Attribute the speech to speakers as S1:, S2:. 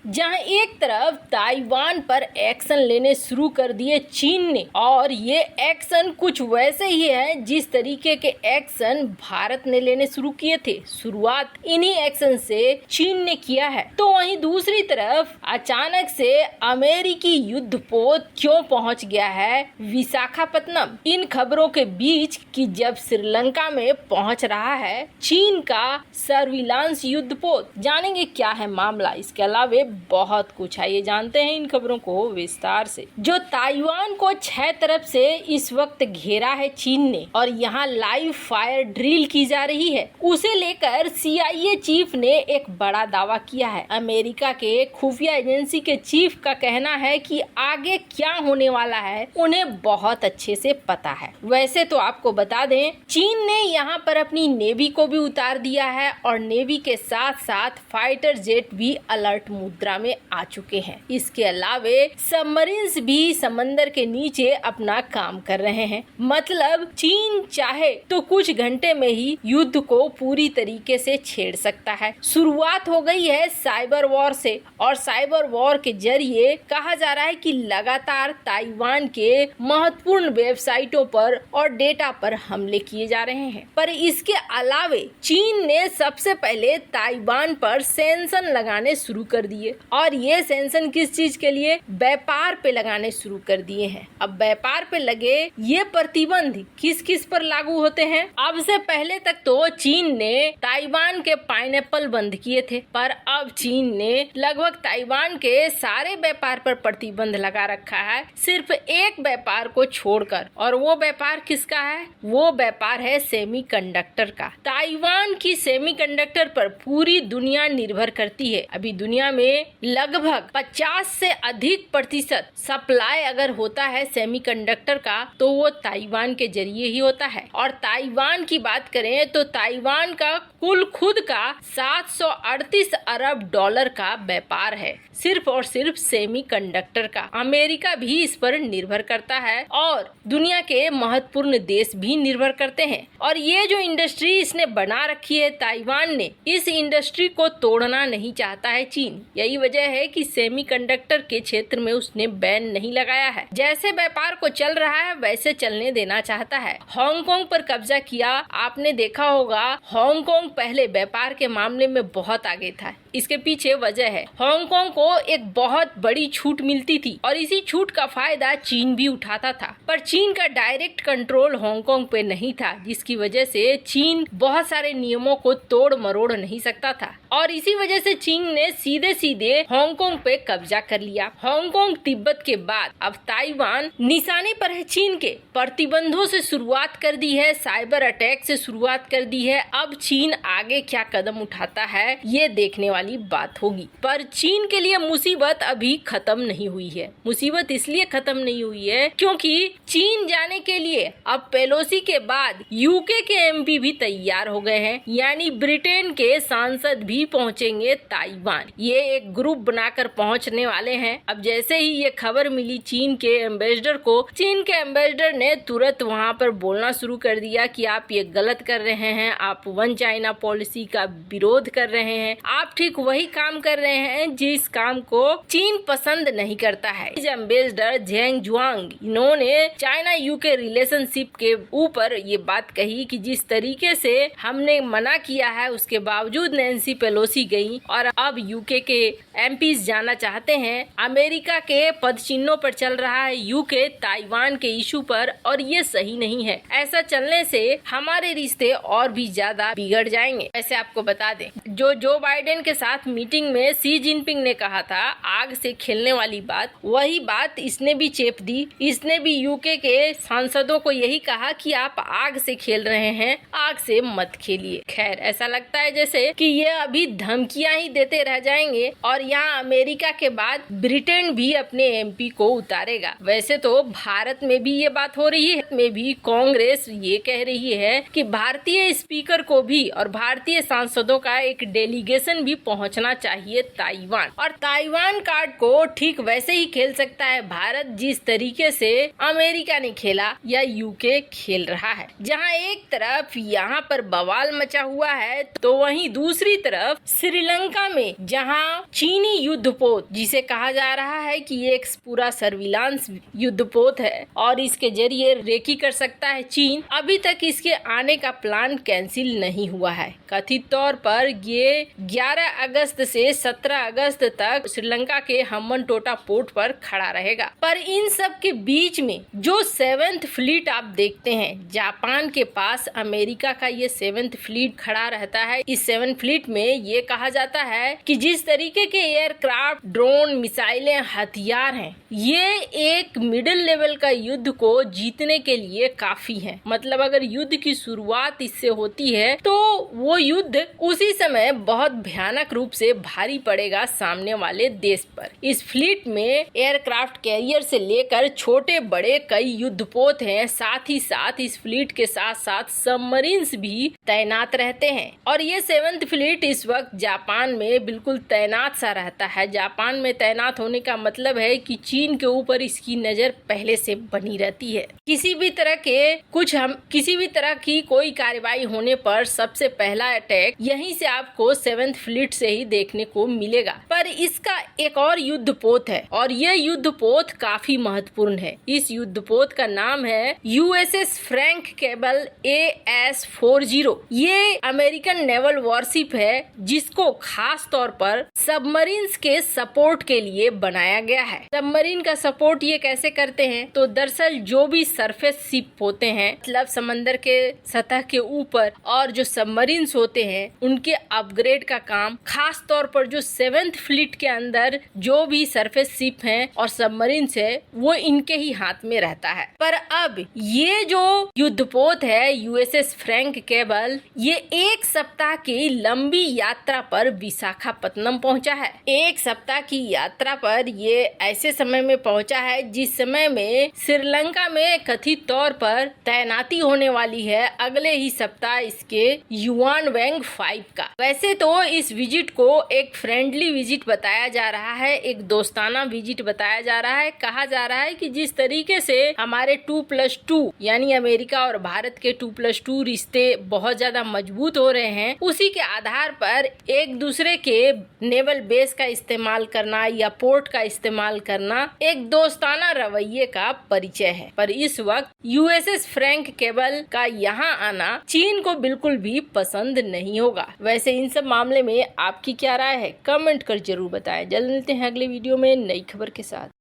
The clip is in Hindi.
S1: जहां एक तरफ ताइवान पर एक्शन लेने शुरू कर दिए चीन ने, और ये एक्शन कुछ वैसे ही है जिस तरीके के एक्शन भारत ने लेने शुरू किए थे। शुरुआत इन्हीं एक्शन से चीन ने किया है। तो वहीं दूसरी तरफ अचानक से अमेरिकी युद्धपोत क्यों पहुंच गया है विशाखापत्तनम। इन खबरों के बीच कि जब श्रीलंका में पहुंच रहा है चीन का सर्विलांस युद्धपोत, जानेंगे क्या है मामला। इसके अलावा बहुत कुछ है, ये जानते हैं इन खबरों को विस्तार से। जो ताइवान को 6 तरफ से इस वक्त घेरा है चीन ने और यहाँ लाइव फायर ड्रिल की जा रही है, उसे लेकर CIA चीफ ने एक बड़ा दावा किया है। अमेरिका के खुफिया एजेंसी के चीफ का कहना है कि आगे क्या होने वाला है उन्हें बहुत अच्छे से पता है। वैसे तो आपको बता दें, चीन ने यहाँ पर अपनी नेवी को भी उतार दिया है और नेवी के साथ साथ फाइटर जेट भी अलर्ट मुद्रा में आ चुके हैं। इसके अलावे सबमरीन्स भी समंदर के नीचे अपना काम कर रहे हैं। मतलब चीन चाहे तो कुछ घंटे में ही युद्ध को पूरी तरीके से छेड़ सकता है। शुरुआत हो गई है साइबर वॉर से, और साइबर वॉर के जरिए कहा जा रहा है कि लगातार ताइवान के महत्वपूर्ण वेबसाइटों पर और डेटा पर हमले किए जा रहे हैं। पर इसके अलावे चीन ने सबसे पहले ताइवान पर सेंक्शन लगाने शुरू कर दिए, और ये सेंक्शन किस चीज के लिए? व्यापार पे लगाने शुरू कर दिए हैं। अब व्यापार पे लगे ये प्रतिबंध किस किस पर लागू होते हैं? अब से पहले तक तो चीन ने ताइवान के पाइनएप्पल बंद किए थे, पर अब चीन ने लगभग ताइवान के सारे व्यापार पर प्रतिबंध लगा रखा है, सिर्फ एक व्यापार को छोड़कर। और वो व्यापार किसका है? वो व्यापार है सेमीकंडक्टर का। ताइवान की सेमीकंडक्टर पर पूरी दुनिया निर्भर करती है। अभी दुनिया में लगभग 50 से अधिक % सप्लाई अगर होता है सेमीकंडक्टर का तो वो ताइवान के जरिए ही होता है। और ताइवान की बात करें तो ताइवान का कुल खुद का 738 अरब डॉलर का व्यापार है, सिर्फ और सिर्फ सेमीकंडक्टर का। अमेरिका भी इस पर निर्भर करता है और दुनिया के महत्वपूर्ण देश भी निर्भर करते हैं। और ये जो इंडस्ट्री इसने बना रखी है ताइवान ने, इस इंडस्ट्री को तोड़ना नहीं चाहता है चीन। यही वजह है कि सेमीकंडक्टर के क्षेत्र में उसने बैन नहीं लगाया है। जैसे व्यापार को चल रहा है वैसे चलने देना चाहता है। हांगकांग पर कब्जा किया, आपने देखा होगा हांगकांग पहले व्यापार के मामले में बहुत आगे था। इसके पीछे वजह है हांगकांग को एक बहुत बड़ी छूट मिलती थी और इसी छूट का फायदा चीन भी उठाता था। पर चीन का डायरेक्ट कंट्रोल हांगकांग पे नहीं था, जिसकी वजह से चीन बहुत सारे नियमों को तोड़ मरोड़ नहीं सकता था। और इसी वजह से चीन ने सीधे सीधे हांगकांग पे कब्जा कर लिया। हांगकांग तिब्बत के बाद अब ताइवान निशाने पर है चीन के। प्रतिबंधों से शुरुआत कर दी है, साइबर अटैक से शुरुआत कर दी है। अब चीन आगे क्या कदम उठाता है ये देखने वाली बात होगी। पर चीन के लिए मुसीबत अभी खत्म नहीं हुई है। मुसीबत इसलिए खत्म नहीं हुई है क्योंकि चीन जाने के लिए अब पेलोसी के बाद यूके के MP भी तैयार हो गए हैं, यानी ब्रिटेन के सांसद भी पहुंचेंगे ताइवान। ये एक ग्रुप बनाकर पहुंचने वाले हैं। अब जैसे ही ये खबर मिली चीन के एम्बेसडर को, चीन के एम्बेसडर ने तुरंत वहां पर बोलना शुरू कर दिया कि आप ये गलत कर रहे हैं, आप वन चाइना पॉलिसी का विरोध कर रहे हैं, आप ठीक वही काम कर रहे हैं जिस काम को चीन पसंद नहीं करता है। एम्बेसडर जेंग जुआंग, इन्होंने चाइना यूके रिलेशनशिप के ऊपर ये बात कही कि जिस तरीके से हमने मना किया है उसके बावजूद नैन्सी पेलोसी गई और अब यूके के MPs जाना चाहते हैं। अमेरिका के पदचिन्हों पर चल रहा है यूके ताइवान के इशू पर, और ये सही नहीं है। ऐसा चलने से हमारे रिश्ते और भी ज्यादा बिगड़ जाएंगे। ऐसे आपको बता दें, जो बाइडेन के साथ मीटिंग में शी जिनपिंग ने कहा था आग से खेलने वाली बात, वही बात इसने भी चेप दी। इसने भी यूके के सांसदों को यही कहा कि आप आग से खेल रहे हैं, आग से मत खेलिए। खैर, ऐसा लगता है जैसे कि ये अभी धमकियां ही देते रह जाएंगे और यहाँ अमेरिका के बाद ब्रिटेन भी अपने MP को उतारेगा। वैसे तो भारत में भी ये बात हो रही है, में भी कांग्रेस ये कह रही है कि भारतीय स्पीकर को भी और भारतीय सांसदों का एक डेलीगेशन भी पहुंचना चाहिए ताइवान। और ताइवान कार्ड को ठीक वैसे ही खेल सकता है भारत जिस तरीके से अमेरिका ने खेला या यूके खेल रहा है, जहां एक तरफ यहाँ पर बवाल मचा हुआ है तो वहीं दूसरी तरफ श्रीलंका में जहां चीनी युद्धपोत, जिसे कहा जा रहा है कि ये एक पूरा सर्विलांस युद्धपोत है और इसके जरिए रेकी कर सकता है चीन, अभी तक इसके आने का प्लान कैंसिल नहीं हुआ है। कथित तौर पर ये 11 अगस्त से 17 अगस्त तक श्रीलंका के हम्बनटोटा पोर्ट पर खड़ा रहेगा। पर इन सब के बीच में जो 7th फ्लीट आप देखते हैं, जापान के पास अमेरिका का ये 7th फ्लीट खड़ा रहता है। इस 7th फ्लीट में ये कहा जाता है कि जिस तरीके के एयरक्राफ्ट, ड्रोन, मिसाइलें, हथियार हैं, ये एक मिडिल लेवल का युद्ध को जीतने के लिए काफी है। मतलब अगर युद्ध की शुरुआत इससे होती है तो वो युद्ध उसी समय बहुत भयानक रूप से भारी पड़ेगा सामने वाले देश पर। इस फ्लीट में एयरक्राफ्ट कैरियर से लेकर छोटे बड़े कई युद्धपोत हैं। साथ ही साथ इस फ्लीट के साथ साथ सबमरीन्स भी तैनात रहते हैं। और ये 7th फ्लीट इस वक्त जापान में बिल्कुल तैनात सा रहता है। जापान में तैनात होने का मतलब है कि चीन के ऊपर इसकी नजर पहले से बनी रहती है। किसी भी तरह की कोई कार्रवाई होने पर सबसे पहला अटैक यहीं से आपको 7th फ्लीट से ही देखने को मिलेगा। पर इसका एक और युद्धपोत है और यह युद्धपोत काफी महत्वपूर्ण है। इस युद्धपोत का नाम है USS फ्रैंक केबल AS-40। ये अमेरिकन नेवल वॉरशिप है जिसको खास तौर पर सबमरीन्स के सपोर्ट के लिए बनाया गया है। सबमरीन का सपोर्ट ये कैसे करते हैं? तो दरअसल जो भी सरफेस शिप होते हैं, मतलब समंदर के सतह के ऊपर, और जो सबमरीन्स होते हैं उनके अपग्रेड का काम खास तौर पर जो 7th फ्लीट के अंदर जो भी सरफेस शिप हैं और सबमरीन्स है वो इनके ही हाथ में रहता है। पर अब ये जो युद्धपोत है USS फ्रैंक केबल, ये 1 सप्ताह की लंबी यात्रा पर विशाखापत्तनम पहुंचा है। 1 सप्ताह की यात्रा पर ये ऐसे समय में पहुंचा है जिस समय में श्रीलंका में कथित तौर पर तैनाती होने वाली है अगले ही सप्ताह इसके युआन वैंग 5 का। वैसे तो इस विजिट को एक फ्रेंडली विजिट बताया जा रहा है, एक दोस्ताना विजिट बताया जा रहा है। कहा जा रहा है कि जिस तरीके से हमारे 2+2 यानी अमेरिका और भारत के 2+2 रिश्ते बहुत ज्यादा मजबूत हो रहे हैं, उसी के आधार पर एक दूसरे के नेवल बेस का इस्तेमाल करना या पोर्ट का इस्तेमाल करना एक दोस्ताना रवैये का परिचय है। पर इस वक्त USS फ्रैंक केबल का यहाँ आना चीन को बिल्कुल भी पसंद नहीं होगा। वैसे इन सब मामले में आपकी क्या राय है? कमेंट कर जरूर बताएं। जल्द मिलते हैं अगले वीडियो में नई खबर के साथ।